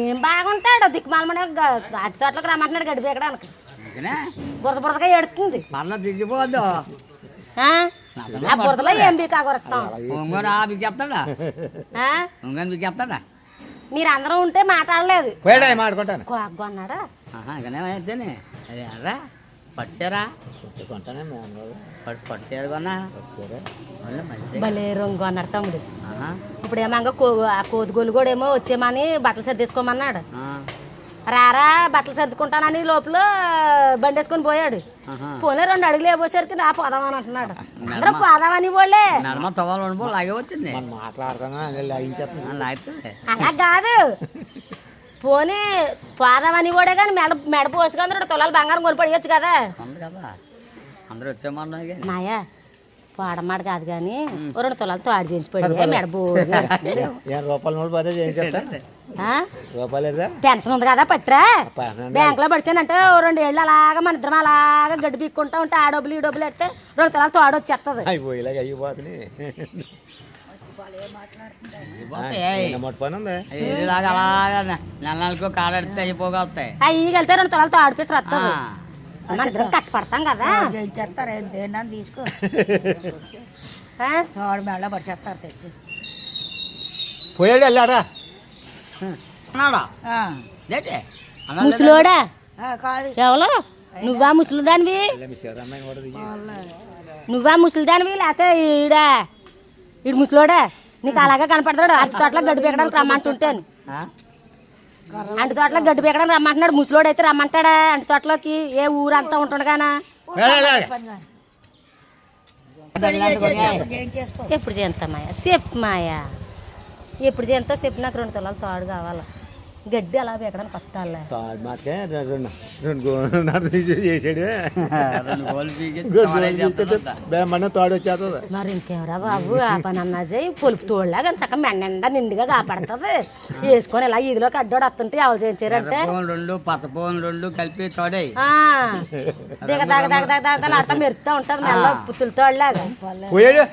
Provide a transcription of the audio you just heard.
ఏం బాగుంటాడు దిక్కుమాలమనే అట్టి తోటలోకి రమ్మంటున్నాడు గడ్డి పీకడానికి బురద బురదగా ఎడుతుంది మళ్ళా దిగిపోద్దు ఆ బురదలో ఏం బీకాకొరస్తాం బిగ్గేస్తాడా బిగ్గేస్తాడా మీరు అందరూ ఉంటే మాట్లాడలేదు మాట్లాడుకుంటాను కొన్నాడా అయితేనే అదే అరా పట్టారా పట్టారు కొన్నా భలే రంగు అన్నాడు తమ్ముడు ఇప్పుడేమో ఆ కోతిగోలు కూడా ఏమో వచ్చేమని బట్టలు సర్దేసుకోమన్నాడు రారా బట్టలు సర్దుకుంటానని లోపల బండి వేసుకొని పోయాడు పోనీ 2 అడుగులు వేసేసరికి నా పోదామని అంటున్నాడు అందరూ పోదామని వాళ్ళే లాగే వచ్చింది అలా కాదు పోనీ పోదామని కూడా కానీ మెడ పోసుకొని 2 తులాలు బంగారం కొనిపడియచ్చు కదా అందరూ వచ్చామన్నా మాయా పోడమాట కాదు కానీ 2 తులాలు తాడు చేయించి పడి మెడ పెన్షన్ ఉంది కదా పట్టరా బ్యాంక్ లో పడిచానంటే 2 ఏళ్ళు అలాగా మన ఇద్దరం అలాగా గడ్డి పీక్కుంటా ఉంటే ఆ డబ్బులు ఈ డబ్బులు ఎత్తే 2 తులాలు తాడు వచ్చేస్తుంది అలాగా నెలలకు కాడడితే అయిపోగలుగుతాయి అవి వెళ్తే 2 తులాలు తాడు పీసి వస్తుంది మన ఇద్దరం కట్టపడతాం కదా తీసుకో తాడు మెళ్ళ పడిచేస్తారు తెచ్చి పోయాడు వెళ్ళాడా ముసలోడా కాదు ఎవరు నువ్వా ముసలి దానివి లేకపోతే ఈడు ముసలోడా నీకు అలాగే కనపడతాడు అట్టి తోటలో గడ్డి పీకడానికి రమ్మంటుంటాను అంటి తోటలో గడ్డి పీకడానికి రమ్మంటున్నాడు ముసలోడు అయితే రమ్మంటాడా అంటి తోటలోకి ఏ ఊరంతా ఉంటాడు కానా ఎప్పుడు చేస్తా మాయా చెప్పు మాయా ఎప్పుడు చేస్తా చెప్పు నాకు 2 తులాలు తాడు కావాలి గడ్డి అలా పీకడానికి పట్టాలే తాడు వచ్చేస్తుంది మరి ఇంకెవరా బాబు ఆ పని అన్నా చేయి పొలుపు తోడులాగా చక్క మెండ నిండుగా కాపాడుతుంది వేసుకొని ఇలా ఈదిలోకి అడ్డోడు వస్తుంటే ఎవరు చేయించారంటే 2 పచ్చపోను 2 కలిపి తోడే దిగ దాగ దాగ దాగ దాగ ఆడతా మెరుస్తూ ఉంటారు మెల్ల పుత్తుల తోడులాగా పోయాడు